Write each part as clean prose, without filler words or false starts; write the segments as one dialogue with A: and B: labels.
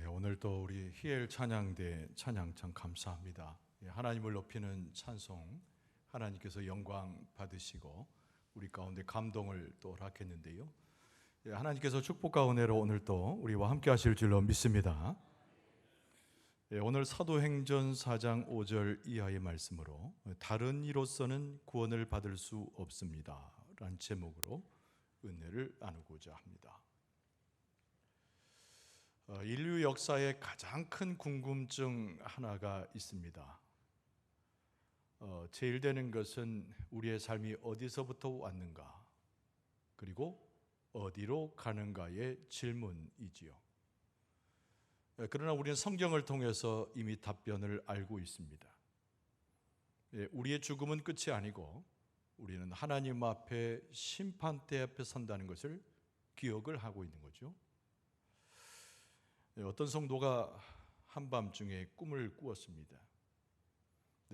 A: 오늘 또 우리 희엘 찬양대 찬양 참 감사합니다. 하나님을 높이는 찬송, 하나님께서 영광 받으시고 우리 가운데 감동을 또 허락했는데요. 하나님께서 축복과 은혜로 오늘 또 우리와 함께 하실 줄로 믿습니다. 오늘 사도행전 4장 5절 이하의 말씀으로 다른 이로서는 구원을 받을 수 없습니다 라는 제목으로 은혜를 나누고자 합니다. 인류 역사의 가장 큰 궁금증 하나가 있습니다. 제일 되는 것은 우리의 삶이 어디서부터 왔는가, 그리고 어디로 가는가의 질문이지요. 그러나 우리는 성경을 통해서 이미 답변을 알고 있습니다. 우리의 죽음은 끝이 아니고 우리는 하나님 앞에 심판대 앞에 선다는 것을 기억을 하고 있는 거죠. 어떤 성도가 한밤중에 꿈을 꾸었습니다.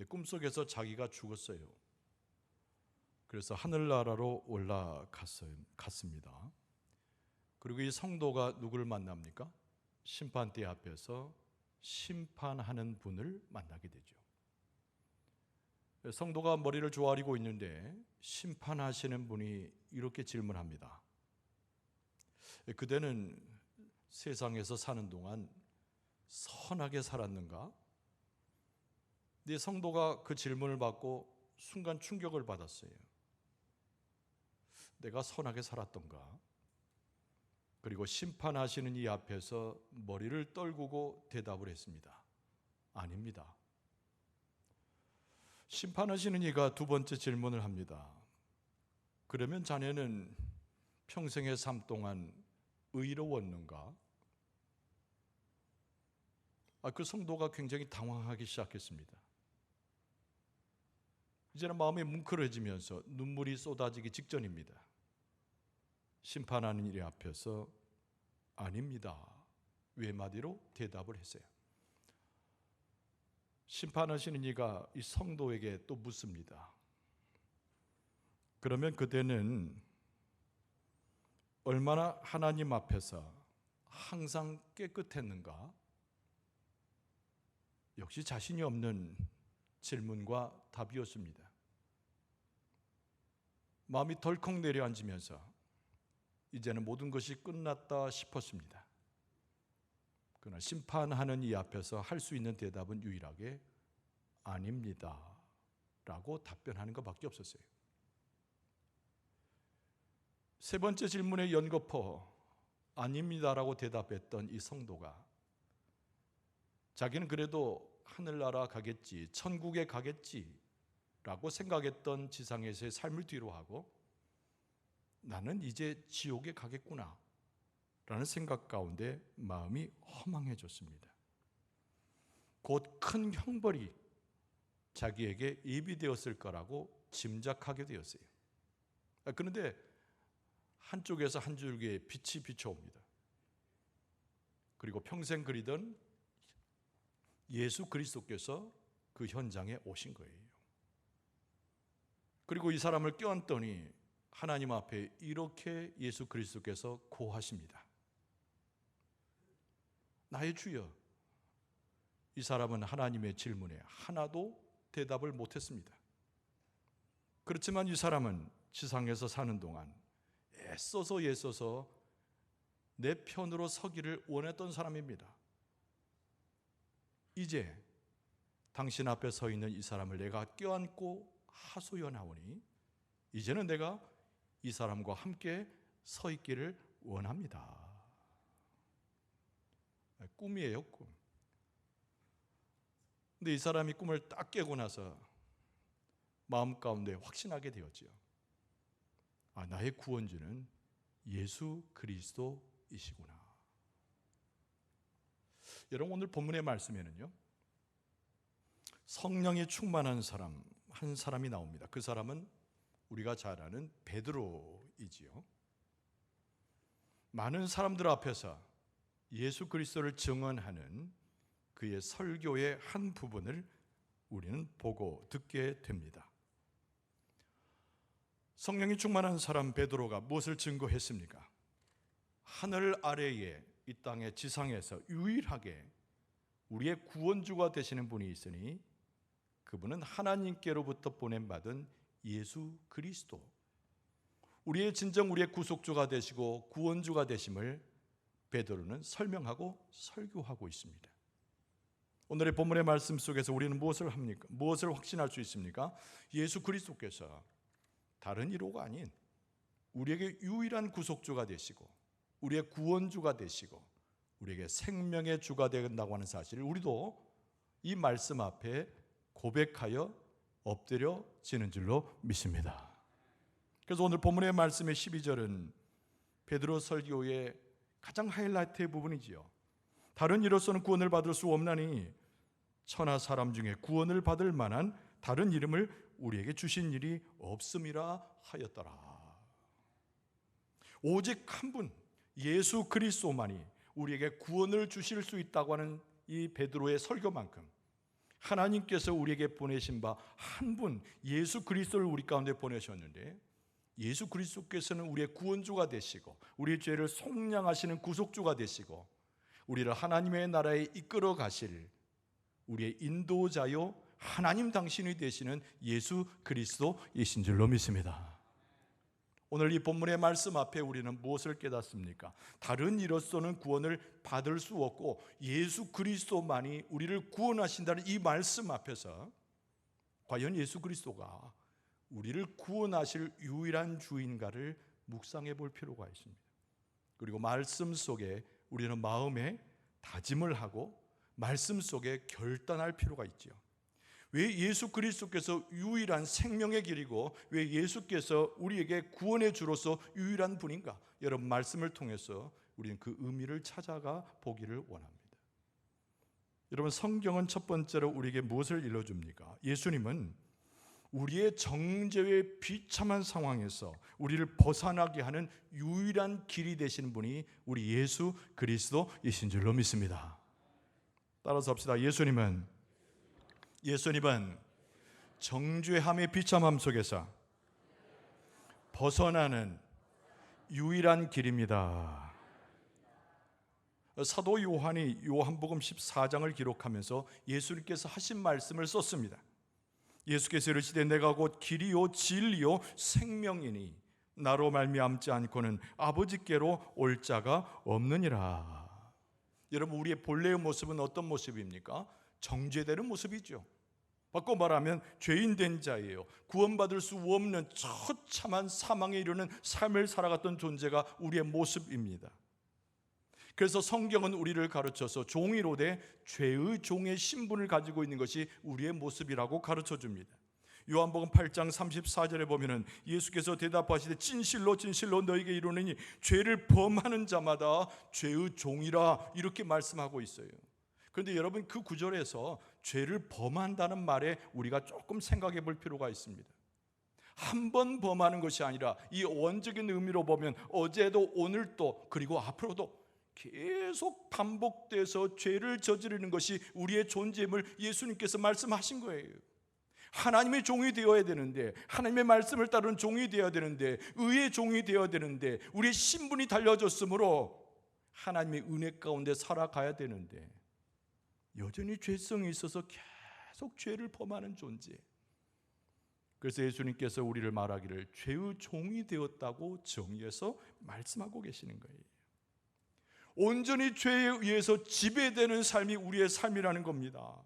A: 꿈속에서 자기가 죽었어요. 그래서 하늘나라로 올라갔습니다. 그리고 이 성도가 누구를 만납니까? 심판대 앞에서 심판하는 분을 만나게 되죠. 성도가 머리를 조아리고 있는데 심판하시는 분이 이렇게 질문합니다. 그대는 세상에서 사는 동안 선하게 살았는가? 네, 성도가 그 질문을 받고 순간 충격을 받았어요. 내가 선하게 살았던가? 그리고 심판하시는 이 앞에서 머리를 떨구고 대답을 했습니다. 아닙니다. 심판하시는 이가 두 번째 질문을 합니다. 그러면 자네는 평생의 삶 동안 의로웠는가? 그 성도가 굉장히 당황하기 시작했습니다. 이제는 마음이 뭉클해지면서 눈물이 쏟아지기 직전입니다. 심판하는 일 앞에서 아닙니다 외마디로 대답을 했어요. 심판하시는 이가 이 성도에게 또 묻습니다. 그러면 그대는 얼마나 하나님 앞에서 항상 깨끗했는가? 역시 자신이 없는 질문과 답이었습니다. 마음이 덜컥 내려앉으면서 이제는 모든 것이 끝났다 싶었습니다. 그러나 심판하는 이 앞에서 할 수 있는 대답은 유일하게 아닙니다 라고 답변하는 것밖에 없었어요. 세 번째 질문에 연거푸 아닙니다라고 대답했던 이 성도가 자기는 그래도 하늘나라 가겠지, 천국에 가겠지 라고 생각했던 지상에서의 삶을 뒤로하고 나는 이제 지옥에 가겠구나 라는 생각 가운데 마음이 허망해졌습니다. 곧 큰 형벌이 자기에게 예비되었을 거라고 짐작하게 되었어요. 그런데 한쪽에서 한 줄기의 빛이 비춰옵니다. 그리고 평생 그리던 예수 그리스도께서 그 현장에 오신 거예요. 그리고 이 사람을 껴안더니 하나님 앞에 이렇게 예수 그리스도께서 고하십니다. 나의 주여. 이 사람은 하나님의 질문에 하나도 대답을 못했습니다. 그렇지만 이 사람은 지상에서 사는 동안 애써서 내 편으로 서기를 원했던 사람입니다. 이제 당신 앞에 서 있는 이 사람을 내가 껴안고 하소연하오니 이제는 내가 이 사람과 함께 서 있기를 원합니다. 꿈이에요, 꿈. 근데 이 사람이 꿈을 딱 깨고 나서 마음 가운데 확신하게 되었지요. 나의 구원주는 예수 그리스도이시구나. 여러분, 오늘 본문의 말씀에는요, 성령이 충만한 사람, 한 사람이 나옵니다. 그 사람은 우리가 잘 아는 베드로이지요. 많은 사람들 앞에서 예수 그리스도를 증언하는 그의 설교의 한 부분을 우리는 보고 듣게 됩니다. 성령이 충만한 사람 베드로가 무엇을 증거했습니까? 하늘 아래에 이 이 땅의 지상에서 유일하게 우리의 구원주가 되시는 분이 있으니 그분은 하나님께로부터 보냄받은 예수 그리스도, 우리의 진정 우리의 구속주가 되시고 구원주가 되심을 베드로는 설명하고 설교하고 있습니다. 오늘의 본문의 말씀 속에서 우리는 무엇을 합니까? 무엇을 확신할 수 있습니까? 예수 그리스도께서 다른 이로가 아닌 우리에게 유일한 구속주가 되시고 우리의 구원주가 되시고 우리에게 생명의 주가 된다고 하는 사실을 우리도 이 말씀 앞에 고백하여 엎드려지는 줄로 믿습니다. 그래서 오늘 본문의 말씀의 12절은 베드로 설교의 가장 하이라이트의 부분이지요. 다른 이로서는 구원을 받을 수 없나니 천하 사람 중에 구원을 받을 만한 다른 이름을 우리에게 주신 일이 없음이라 하였더라. 오직 한 분 예수 그리스도만이 우리에게 구원을 주실 수 있다고 하는 이 베드로의 설교만큼 하나님께서 우리에게 보내신 바 한 분 예수 그리스도를 우리 가운데 보내셨는데, 예수 그리스도께서는 우리의 구원주가 되시고 우리의 죄를 속량하시는 구속주가 되시고 우리를 하나님의 나라에 이끌어 가실 우리의 인도자요 하나님 당신이 되시는 예수 그리스도이신 줄로 믿습니다. 오늘 이 본문의 말씀 앞에 우리는 무엇을 깨닫습니까? 다른 이로서는 구원을 받을 수 없고 예수 그리스도만이 우리를 구원하신다는 이 말씀 앞에서 과연 예수 그리스도가 우리를 구원하실 유일한 주인가를 묵상해 볼 필요가 있습니다. 그리고 말씀 속에 우리는 마음에 다짐을 하고 말씀 속에 결단할 필요가 있지요. 왜 예수 그리스도께서 유일한 생명의 길이고 왜 예수께서 우리에게 구원의 주로서 유일한 분인가? 여러분, 말씀을 통해서 우리는 그 의미를 찾아가 보기를 원합니다. 여러분, 성경은 첫 번째로 우리에게 무엇을 일러줍니까? 예수님은 우리의 정죄의 비참한 상황에서 우리를 벗어나게 하는 유일한 길이 되시는 분이 우리 예수 그리스도이신 줄로 믿습니다. 따라서 합시다. 예수님은 정죄함의 비참함 속에서 벗어나는 유일한 길입니다. 사도 요한이 요한복음 14장을 기록하면서 예수님께서 하신 말씀을 썼습니다. 예수께서 이르시되 내가 곧 길이요 진리요 생명이니 나로 말미암지 않고는 아버지께로 올 자가 없느니라. 여러분, 우리의 본래의 모습은 어떤 모습입니까? 정죄되는 모습이죠. 바꿔 말하면 죄인 된 자예요. 구원받을 수 없는 처참한 사망에 이르는 삶을 살아갔던 존재가 우리의 모습입니다. 그래서 성경은 우리를 가르쳐서 종이로되 죄의 종의 신분을 가지고 있는 것이 우리의 모습이라고 가르쳐줍니다. 요한복음 8장 34절에 보면은 예수께서 대답하시되 진실로 진실로 너희에게 이르노니 죄를 범하는 자마다 죄의 종이라 이렇게 말씀하고 있어요. 그런데 여러분, 그 구절에서 죄를 범한다는 말에 우리가 조금 생각해 볼 필요가 있습니다. 한 번 범하는 것이 아니라 이 원적인 의미로 보면 어제도 오늘도 그리고 앞으로도 계속 반복돼서 죄를 저지르는 것이 우리의 존재임을 예수님께서 말씀하신 거예요. 하나님의 종이 되어야 되는데, 하나님의 말씀을 따르는 종이 되어야 되는데, 의의 종이 되어야 되는데, 우리의 신분이 달려졌으므로 하나님의 은혜 가운데 살아가야 되는데 여전히 죄성이 있어서 계속 죄를 범하는 존재. 그래서 예수님께서 우리를 말하기를 죄의 종이 되었다고 정의해서 말씀하고 계시는 거예요. 온전히 죄에 의해서 지배되는 삶이 우리의 삶이라는 겁니다.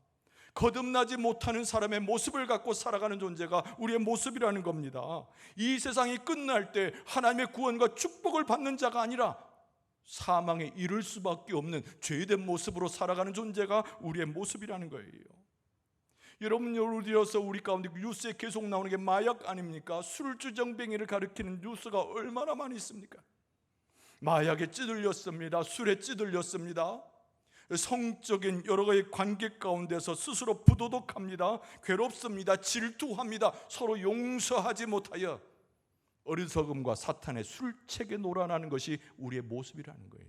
A: 거듭나지 못하는 사람의 모습을 갖고 살아가는 존재가 우리의 모습이라는 겁니다. 이 세상이 끝날 때 하나님의 구원과 축복을 받는 자가 아니라 사망에 이를 수밖에 없는 죄된 모습으로 살아가는 존재가 우리의 모습이라는 거예요. 여러분, 예를 들어서 우리 가운데 뉴스에 계속 나오는 게 마약 아닙니까? 술주정뱅이를 가리키는 뉴스가 얼마나 많이 있습니까? 마약에 찌들렸습니다. 술에 찌들렸습니다. 성적인 여러 가지 관계 가운데서 스스로 부도덕합니다. 괴롭습니다. 질투합니다. 서로 용서하지 못하여 어리석음과 사탄의 술책에 놀아나는 것이 우리의 모습이라는 거예요.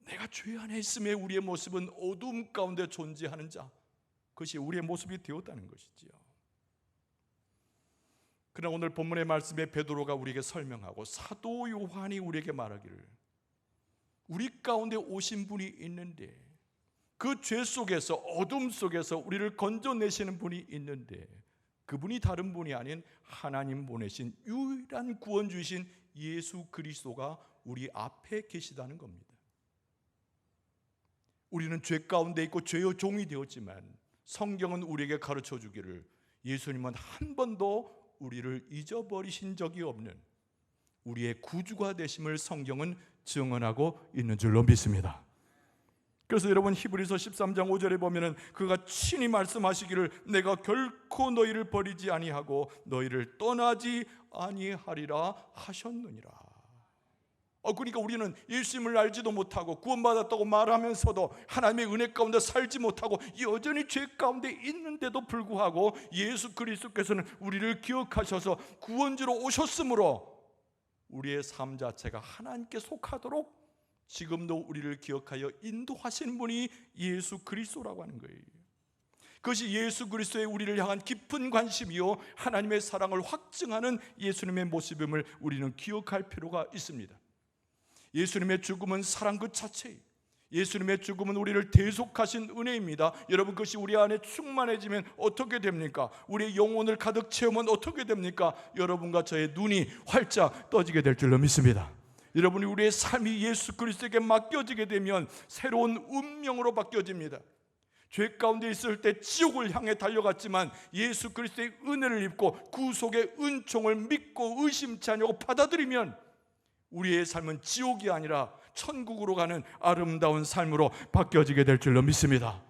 A: 내가 죄 안에 있음에 우리의 모습은 어둠 가운데 존재하는 자, 그것이 우리의 모습이 되었다는 것이지요. 그러나 오늘 본문의 말씀에 베드로가 우리에게 설명하고 사도 요한이 우리에게 말하기를 우리 가운데 오신 분이 있는데, 그 죄 속에서, 어둠 속에서 우리를 건져내시는 분이 있는데, 그분이 다른 분이 아닌 하나님 보내신 유일한 구원주이신 예수 그리스도가 우리 앞에 계시다는 겁니다. 우리는 죄 가운데 있고 죄의 종이 되었지만 성경은 우리에게 가르쳐 주기를 예수님은 한 번도 우리를 잊어버리신 적이 없는 우리의 구주가 되심을 성경은 증언하고 있는 줄로 믿습니다. 그래서 여러분, 히브리서 13장 5절에 보면은 그가 친히 말씀하시기를 내가 결코 너희를 버리지 아니하고 너희를 떠나지 아니하리라 하셨느니라. 그러니까 우리는 예수님을 알지도 못하고 구원받았다고 말하면서도 하나님의 은혜 가운데 살지 못하고 여전히 죄 가운데 있는데도 불구하고 예수 그리스도께서는 우리를 기억하셔서 구원주로 오셨으므로 우리의 삶 자체가 하나님께 속하도록 지금도 우리를 기억하여 인도하시는 분이 예수 그리스도라고 하는 거예요. 그것이 예수 그리스도의 우리를 향한 깊은 관심이요 하나님의 사랑을 확증하는 예수님의 모습임을 우리는 기억할 필요가 있습니다. 예수님의 죽음은 사랑 그 자체예요. 예수님의 죽음은 우리를 대속하신 은혜입니다. 여러분, 그것이 우리 안에 충만해지면 어떻게 됩니까? 우리의 영혼을 가득 채우면 어떻게 됩니까? 여러분과 저의 눈이 활짝 떠지게 될 줄로 믿습니다. 여러분이 우리의 삶이 예수 그리스도에게 맡겨지게 되면 새로운 운명으로 바뀌어집니다. 죄 가운데 있을 때 지옥을 향해 달려갔지만 예수 그리스도의 은혜를 입고 구속의 은총을 믿고 의심치 않고 받아들이면 우리의 삶은 지옥이 아니라 천국으로 가는 아름다운 삶으로 바뀌어지게 될 줄로 믿습니다.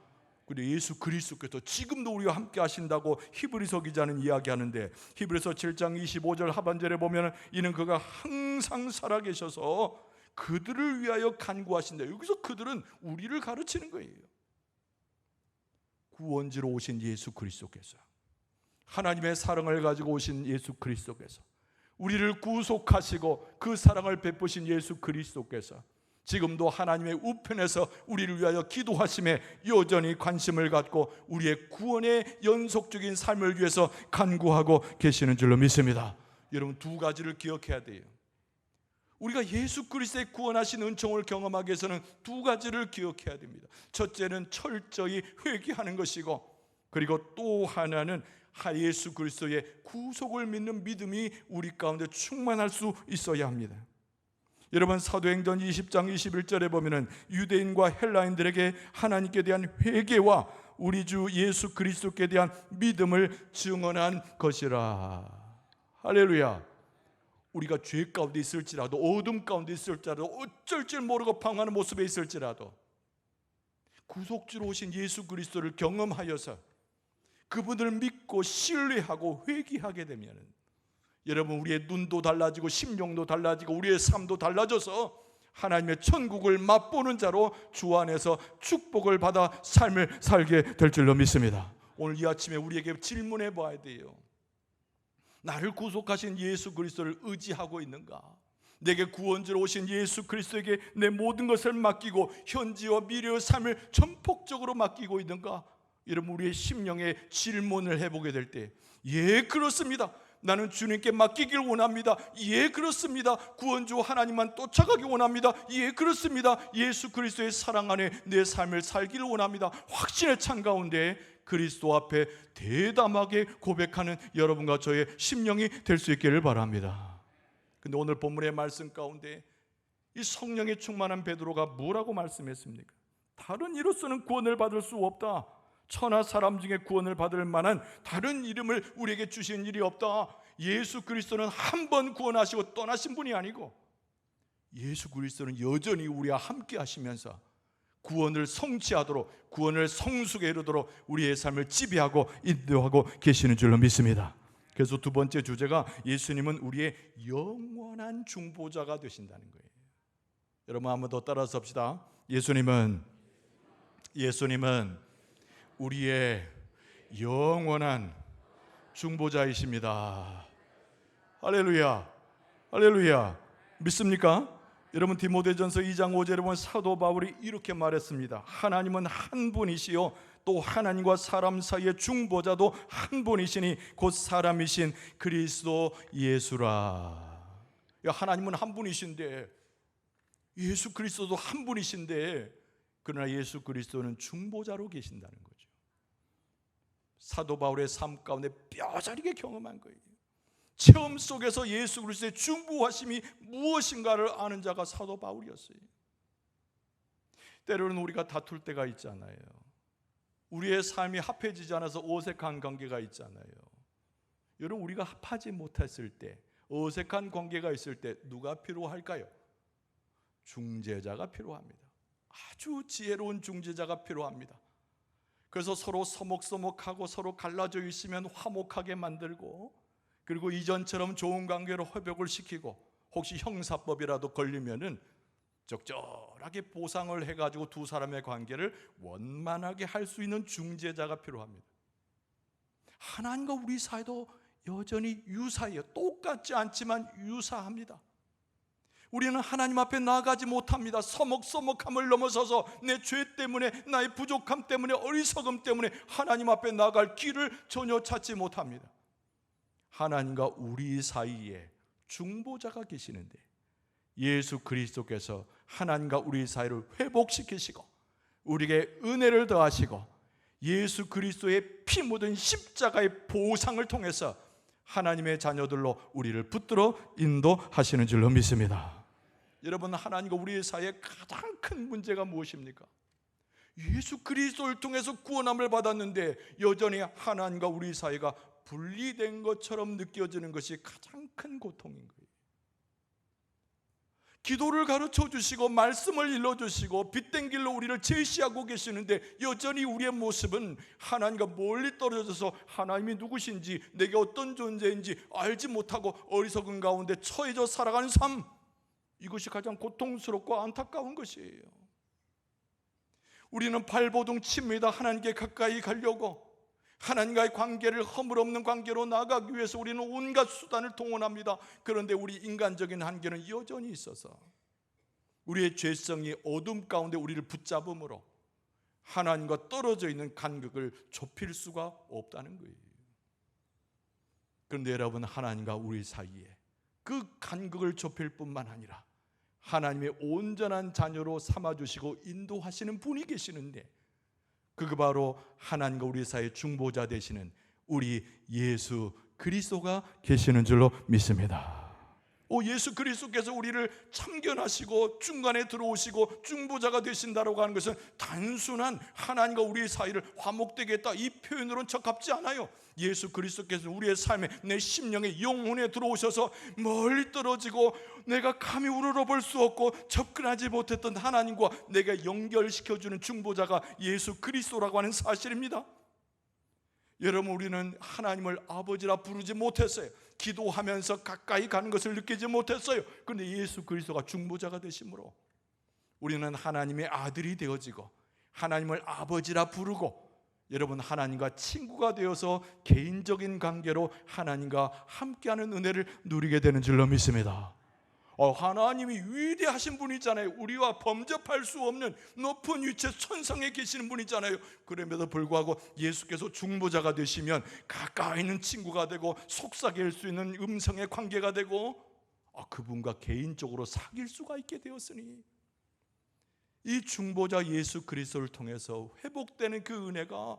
A: 그리고 예수 그리스도께서 지금도 우리와 함께 하신다고 히브리서 기자는 이야기하는데, 히브리서 7장 25절 하반절에 보면 이는 그가 항상 살아계셔서 그들을 위하여 간구하신다. 여기서 그들은 우리를 가르치는 거예요. 구원주로 오신 예수 그리스도께서, 하나님의 사랑을 가지고 오신 예수 그리스도께서, 우리를 구속하시고 그 사랑을 베푸신 예수 그리스도께서 지금도 하나님의 우편에서 우리를 위하여 기도하심에 여전히 관심을 갖고 우리의 구원의 연속적인 삶을 위해서 간구하고 계시는 줄로 믿습니다. 여러분, 두 가지를 기억해야 돼요. 우리가 예수 그리스도의 구원하신 은총을 경험하기 위해서는 두 가지를 기억해야 됩니다. 첫째는 철저히 회개하는 것이고, 그리고 또 하나는 예수 그리스도의 구속을 믿는 믿음이 우리 가운데 충만할 수 있어야 합니다. 여러분, 사도행전 20장 21절에 보면은 유대인과 헬라인들에게 하나님께 대한 회개와 우리 주 예수 그리스도께 대한 믿음을 증언한 것이라. 할렐루야. 우리가 죄 가운데 있을지라도, 어둠 가운데 있을지라도, 어쩔 줄 모르고 방황하는 모습에 있을지라도 구속주로 오신 예수 그리스도를 경험하여서 그분을 믿고 신뢰하고 회개하게 되면 여러분, 우리의 눈도 달라지고 심령도 달라지고 우리의 삶도 달라져서 하나님의 천국을 맛보는 자로 주 안에서 축복을 받아 삶을 살게 될 줄로 믿습니다. 오늘 이 아침에 우리에게 질문해 봐야 돼요. 나를 구속하신 예수 그리스도를 의지하고 있는가? 내게 구원주로 오신 예수 그리스도에게 내 모든 것을 맡기고 현지와 미래의 삶을 전폭적으로 맡기고 있는가? 여러분, 우리의 심령에 질문을 해보게 될 때, 예, 그렇습니다. 나는 주님께 맡기길 원합니다. 예, 그렇습니다. 구원주 하나님만 쫓아가기 원합니다. 예, 그렇습니다. 예수 그리스도의 사랑 안에 내 삶을 살기를 원합니다. 확신의 찬 가운데 그리스도 앞에 대담하게 고백하는 여러분과 저의 심령이 될 수 있기를 바랍니다. 근데 오늘 본문의 말씀 가운데 이 성령에 충만한 베드로가 뭐라고 말씀했습니까? 다른 이로서는 구원을 받을 수 없다. 천하 사람 중에 구원을 받을 만한 다른 이름을 우리에게 주신 일이 없다. 예수 그리스도는 한 번 구원하시고 떠나신 분이 아니고 예수 그리스도는 여전히 우리와 함께 하시면서 구원을 성취하도록, 구원을 성숙에 이르도록 우리의 삶을 지배하고 인도하고 계시는 줄로 믿습니다. 그래서 두 번째 주제가 예수님은 우리의 영원한 중보자가 되신다는 거예요. 여러분, 한번 더 따라서 합시다. 예수님은 우리의 영원한 중보자이십니다. 할렐루야, 할렐루야. 믿습니까? 여러분, 디모데전서 2장 5절에 보면 사도 바울이 이렇게 말했습니다. 하나님은 한 분이시요 또 하나님과 사람 사이의 중보자도 한 분이시니 곧 사람이신 그리스도 예수라. 하나님은 한 분이신데 예수 그리스도도 한 분이신데, 그러나 예수 그리스도는 중보자로 계신다는 거죠. 사도 바울의 삶 가운데 뼈저리게 경험한 거예요. 체험 속에서 예수 그리스도의 중보하심이 무엇인가를 아는 자가 사도 바울이었어요. 때로는 우리가 다툴 때가 있잖아요. 우리의 삶이 합해지지 않아서 어색한 관계가 있잖아요. 여러분, 우리가 합하지 못했을 때, 어색한 관계가 있을 때 누가 필요할까요? 중재자가 필요합니다. 아주 지혜로운 중재자가 필요합니다. 그래서 서로 서먹서먹하고 서로 갈라져 있으면 화목하게 만들고, 그리고 이전처럼 좋은 관계로 회복을 시키고, 혹시 형사법이라도 걸리면은 적절하게 보상을 해가지고 두 사람의 관계를 원만하게 할 수 있는 중재자가 필요합니다. 하나님과 우리 사이도 여전히 유사해요. 똑같지 않지만 유사합니다. 우리는 하나님 앞에 나아가지 못합니다. 서먹서먹함을 넘어서서 내 죄 때문에, 나의 부족함 때문에, 어리석음 때문에 하나님 앞에 나아갈 길을 전혀 찾지 못합니다. 하나님과 우리 사이에 중보자가 계시는데, 예수 그리스도께서 하나님과 우리 사이를 회복시키시고 우리에게 은혜를 더하시고 예수 그리스도의 피 묻은 십자가의 보상을 통해서 하나님의 자녀들로 우리를 붙들어 인도하시는 줄로 믿습니다. 여러분, 하나님과 우리 사이의 가장 큰 문제가 무엇입니까? 예수 그리스도를 통해서 구원함을 받았는데 여전히 하나님과 우리 사이가 분리된 것처럼 느껴지는 것이 가장 큰 고통인 거예요. 기도를 가르쳐 주시고 말씀을 일러주시고 빛된 길로 우리를 제시하고 계시는데 여전히 우리의 모습은 하나님과 멀리 떨어져서 하나님이 누구신지, 내게 어떤 존재인지 알지 못하고 어리석은 가운데 처해져 살아가는 삶, 이것이 가장 고통스럽고 안타까운 것이에요. 우리는 발버둥 칩니다. 하나님께 가까이 가려고, 하나님과의 관계를 허물없는 관계로 나아가기 위해서 우리는 온갖 수단을 동원합니다. 그런데 우리 인간적인 한계는 여전히 있어서 우리의 죄성이 어둠 가운데 우리를 붙잡음으로 하나님과 떨어져 있는 간격을 좁힐 수가 없다는 거예요. 그런데 여러분, 하나님과 우리 사이에 그 간격을 좁힐 뿐만 아니라 하나님의 온전한 자녀로 삼아주시고 인도하시는 분이 계시는데, 그거 바로 하나님과 우리 사이의 중보자 되시는 우리 예수 그리스도가 계시는 줄로 믿습니다. 예수 그리스도께서 우리를 참견하시고 중간에 들어오시고 중보자가 되신다고 하는 것은 단순한 하나님과 우리의 사이를 화목되게 했다, 이 표현으로는 적합지 않아요. 예수 그리스도께서 우리의 삶에, 내 심령에, 영혼에 들어오셔서 멀리 떨어지고 내가 감히 우러러볼 수 없고 접근하지 못했던 하나님과 내가 연결시켜주는 중보자가 예수 그리스도라고 하는 사실입니다. 여러분, 우리는 하나님을 아버지라 부르지 못했어요. 기도하면서 가까이 가는 것을 느끼지 못했어요. 그런데 예수 그리스도가 중보자가 되심으로 우리는 하나님의 아들이 되어지고 하나님을 아버지라 부르고, 여러분, 하나님과 친구가 되어서 개인적인 관계로 하나님과 함께하는 은혜를 누리게 되는 줄로 믿습니다. 하나님이 위대하신 분이잖아요. 우리와 범접할 수 없는 높은 위치에 천상에 계시는 분이잖아요. 그럼에도 불구하고 예수께서 중보자가 되시면 가까이 있는 친구가 되고 속삭일 수 있는 음성의 관계가 되고 그분과 개인적으로 사귈 수가 있게 되었으니, 이 중보자 예수 그리스도를 통해서 회복되는 그 은혜가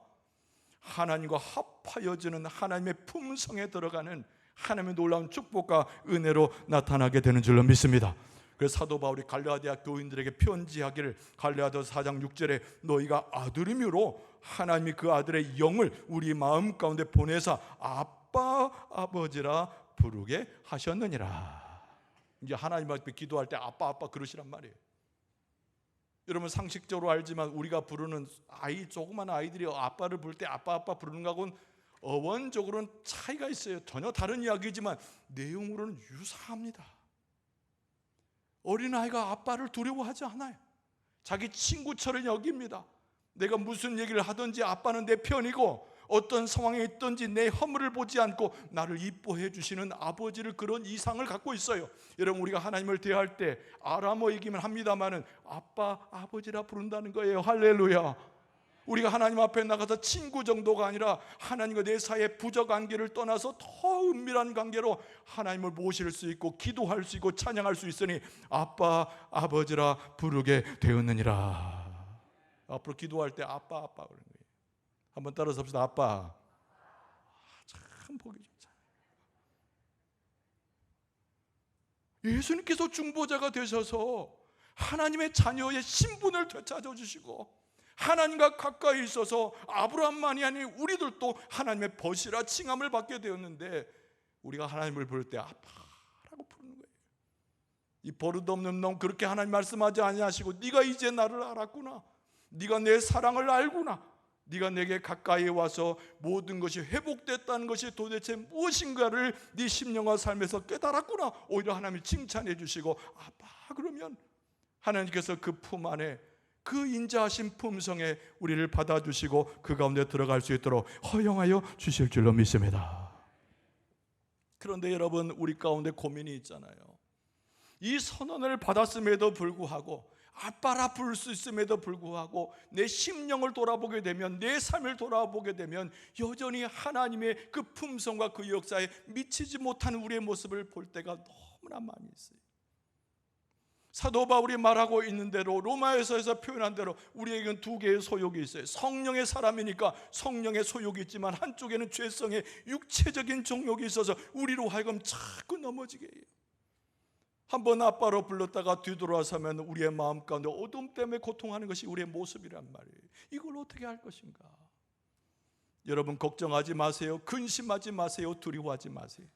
A: 하나님과 합하여지는 하나님의 품성에 들어가는 하나님의 놀라운 축복과 은혜로 나타나게 되는 줄로 믿습니다. 그래서 사도 바울이 갈라디아 교인들에게 편지하기를, 갈라디아서 4장 6절에 너희가 아들임으로 하나님이 그 아들의 영을 우리 마음 가운데 보내사 아빠 아버지라 부르게 하셨느니라. 이제 하나님 앞에 기도할 때 아빠 아빠 그러시란 말이에요. 여러분, 상식적으로 알지만 우리가 부르는 조그만 아이들이 아빠를 부를 때 아빠 아빠 부르는 거하고는 어원적으로는 차이가 있어요. 전혀 다른 이야기지만 내용으로는 유사합니다. 어린아이가 아빠를 두려워하지 않아요. 자기 친구처럼 여깁니다. 내가 무슨 얘기를 하든지 아빠는 내 편이고, 어떤 상황에 있든지 내 허물을 보지 않고 나를 이뻐해 주시는 아버지를, 그런 이상을 갖고 있어요. 여러분, 우리가 하나님을 대할 때 아람어이기만 합니다마는 아빠 아버지라 부른다는 거예요. 할렐루야. 우리가 하나님 앞에 나가서 친구 정도가 아니라 하나님과 내 사이의 부적 관계를 떠나서 더 은밀한 관계로 하나님을 모실 수 있고 기도할 수 있고 찬양할 수 있으니 아빠 아버지라 부르게 되었느니라. 앞으로 기도할 때 아빠 아빠 그러는 거예요. 한번 따라서 합시다. 아빠. 참 보기 좋잖아요. 예수님께서 중보자가 되셔서 하나님의 자녀의 신분을 되찾아 주시고 하나님과 가까이 있어서 아브라함만이 아닌 우리들도 하나님의 벗이라 칭함을 받게 되었는데, 우리가 하나님을 부를 때 아빠라고 부르는 거예요. 이 버릇없는 놈, 그렇게 하나님 말씀하지 아니하시고 네가 이제 나를 알았구나, 네가 내 사랑을 알구나, 네가 내게 가까이 와서 모든 것이 회복됐다는 것이 도대체 무엇인가를 네 심령과 삶에서 깨달았구나, 오히려 하나님이 칭찬해 주시고 아빠 그러면 하나님께서 그 품 안에, 그 인자하신 품성에 우리를 받아주시고 그 가운데 들어갈 수 있도록 허용하여 주실 줄로 믿습니다. 그런데 여러분, 우리 가운데 고민이 있잖아요. 이 선언을 받았음에도 불구하고, 아빠라 부를 수 있음에도 불구하고 내 심령을 돌아보게 되면, 내 삶을 돌아보게 되면 여전히 하나님의 그 품성과 그 역사에 미치지 못하는 우리의 모습을 볼 때가 너무나 많이 있어요. 사도 바울이 말하고 있는 대로, 로마에서에서 표현한 대로 우리에게는 두 개의 소욕이 있어요. 성령의 사람이니까 성령의 소욕이 있지만 한쪽에는 죄성의 육체적인 정욕이 있어서 우리로 하여금 자꾸 넘어지게 해요. 한번 아빠로 불렀다가 뒤돌아서면 우리의 마음 가운데 어둠 때문에 고통하는 것이 우리의 모습이란 말이에요. 이걸 어떻게 할 것인가? 여러분, 걱정하지 마세요. 근심하지 마세요. 두려워하지 마세요.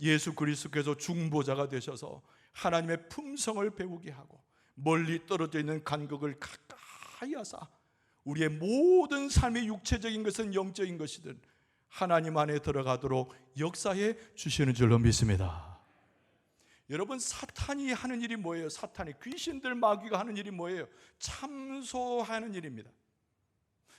A: 예수 그리스도께서 중보자가 되셔서 하나님의 품성을 배우게 하고 멀리 떨어져 있는 간극을 가까이 하사 우리의 모든 삶의 육체적인 것은 영적인 것이든 하나님 안에 들어가도록 역사해 주시는 줄로 믿습니다. 여러분, 사탄이 하는 일이 뭐예요? 사탄이, 귀신들, 마귀가 하는 일이 뭐예요? 참소하는 일입니다.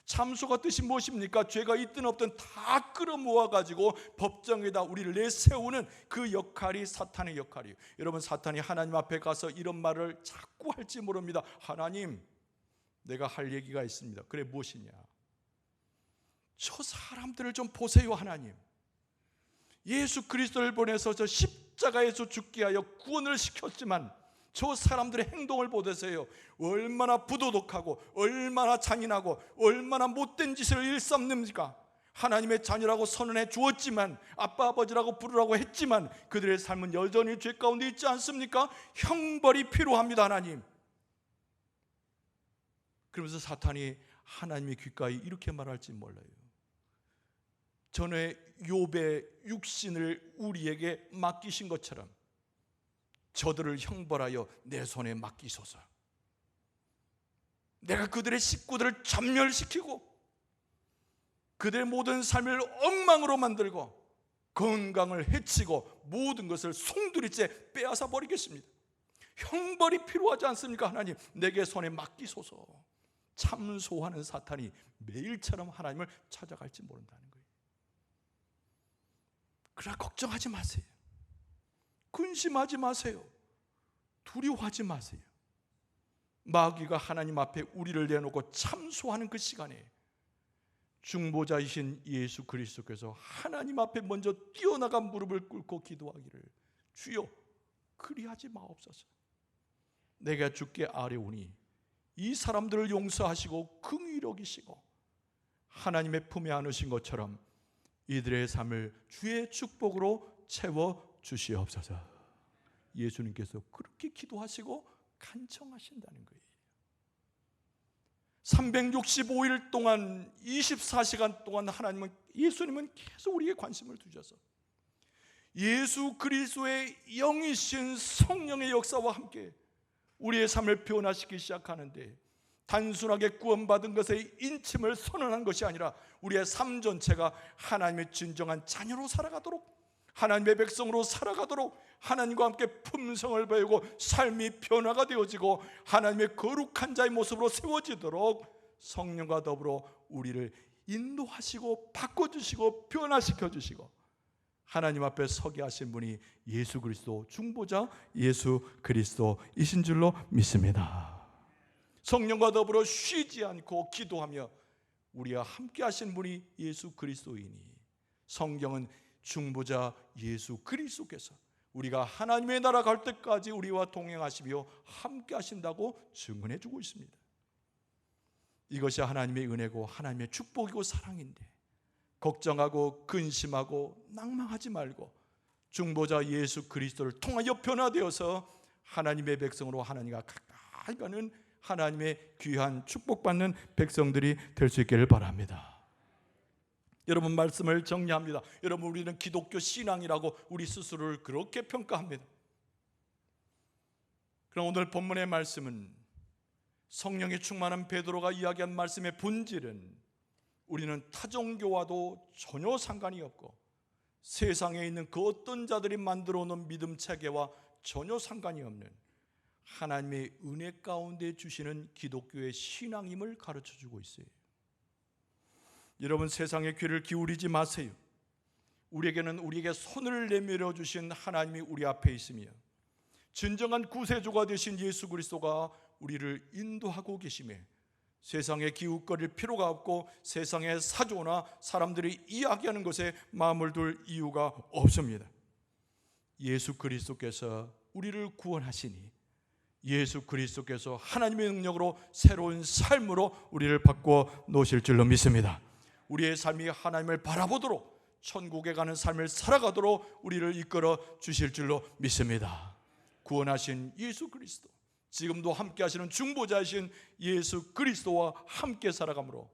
A: 참소가 뜻이 무엇입니까? 죄가 있든 없든 다 끌어모아가지고 법정에다 우리를 내세우는 그 역할이 사탄의 역할이에요. 여러분, 사탄이 하나님 앞에 가서 이런 말을 자꾸 할지 모릅니다. 하나님, 내가 할 얘기가 있습니다. 그래, 무엇이냐? 저 사람들을 좀 보세요. 하나님, 예수 그리스도를 보내서 저 십자가에서 죽게 하여 구원을 시켰지만 저 사람들의 행동을 보세요. 얼마나 부도덕하고 얼마나 잔인하고 얼마나 못된 짓을 일삼는지까. 하나님의 자녀라고 선언해 주었지만, 아빠 아버지라고 부르라고 했지만 그들의 삶은 여전히 죄 가운데 있지 않습니까? 형벌이 필요합니다. 하나님. 그러면서 사탄이 하나님의 귓가에 이렇게 말할지 몰라요. 전에 욥의 육신을 우리에게 맡기신 것처럼 저들을 형벌하여 내 손에 맡기소서. 내가 그들의 식구들을 전멸시키고 그들의 모든 삶을 엉망으로 만들고 건강을 해치고 모든 것을 송두리째 빼앗아 버리겠습니다. 형벌이 필요하지 않습니까? 하나님, 내게 손에 맡기소서. 참소하는 사탄이 매일처럼 하나님을 찾아갈지 모른다는 거예요. 그러나 걱정하지 마세요. 근심하지 마세요. 두려워하지 마세요. 마귀가 하나님 앞에 우리를 내놓고 참소하는 그 시간에 중보자이신 예수 그리스도께서 하나님 앞에 먼저 뛰어나가 무릎을 꿇고 기도하기를, 주여 그리하지 마옵소서. 내가 주께 아뢰오니 이 사람들을 용서하시고 긍휼히 여기시고 하나님의 품에 안으신 것처럼 이들의 삶을 주의 축복으로 채워 주시옵소서. 예수님께서 그렇게 기도하시고 간청하신다는 거예요. 365일 동안 24시간 동안 예수님은 계속 우리에게 관심을 두셔서 예수 그리스도의 영이신 성령의 역사와 함께 우리의 삶을 변화시키기 시작하는데, 단순하게 구원받은 것의 인침을 선언한 것이 아니라 우리의 삶 전체가 하나님의 진정한 자녀로 살아가도록, 하나님의 백성으로 살아가도록, 하나님과 함께 품성을 배우고 삶이 변화가 되어지고 하나님의 거룩한 자의 모습으로 세워지도록 성령과 더불어 우리를 인도하시고 바꿔주시고 변화시켜주시고 하나님 앞에 서게 하신 분이 예수 그리스도, 중보자 예수 그리스도이신 줄로 믿습니다. 성령과 더불어 쉬지 않고 기도하며 우리와 함께 하신 분이 예수 그리스도이니 성경은 중보자 예수 그리스도께서 우리가 하나님의 나라 갈 때까지 우리와 동행하시며 함께 하신다고 증언해 주고 있습니다. 이것이 하나님의 은혜고 하나님의 축복이고 사랑인데 걱정하고 근심하고 낭망하지 말고 중보자 예수 그리스도를 통하여 변화되어서 하나님의 백성으로 하나님과 가까이 가는 하나님의 귀한 축복받는 백성들이 될 수 있기를 바랍니다. 여러분, 말씀을 정리합니다. 여러분, 우리는 기독교 신앙이라고 우리 스스로를 그렇게 평가합니다. 그럼 오늘 본문의 말씀은 성령이 충만한 베드로가 이야기한 말씀의 본질은 우리는 타종교와도 전혀 상관이 없고 세상에 있는 그 어떤 자들이 만들어 놓은 믿음 체계와 전혀 상관이 없는 하나님의 은혜 가운데 주시는 기독교의 신앙임을 가르쳐주고 있어요. 여러분, 세상의 귀를 기울이지 마세요. 우리에게 손을 내밀어 주신 하나님이 우리 앞에 있으며 진정한 구세주가 되신 예수 그리스도가 우리를 인도하고 계시며 세상에 기웃거릴 필요가 없고 세상의 사조나 사람들이 이야기하는 것에 마음을 둘 이유가 없습니다. 예수 그리스도께서 우리를 구원하시니 예수 그리스도께서 하나님의 능력으로 새로운 삶으로 우리를 바꾸어 놓으실 줄로 믿습니다. 우리의 삶이 하나님을 바라보도록 천국에 가는 삶을 살아가도록 우리를 이끌어 주실 줄로 믿습니다. 구원하신 예수 그리스도, 지금도 함께 하시는 중보자이신 예수 그리스도와 함께 살아가므로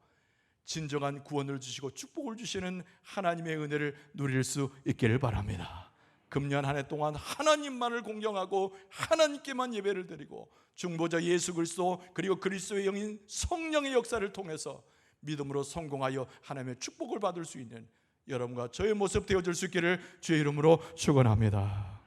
A: 진정한 구원을 주시고 축복을 주시는 하나님의 은혜를 누릴 수 있기를 바랍니다. 금년 한 해 동안 하나님만을 공경하고 하나님께만 예배를 드리고 중보자 예수 그리스도 그리고 그리스도의 영인 성령의 역사를 통해서 믿음으로 성공하여 하나님의 축복을 받을 수 있는 여러분과 저의 모습 되어줄 수 있기를 주의 이름으로 축원합니다.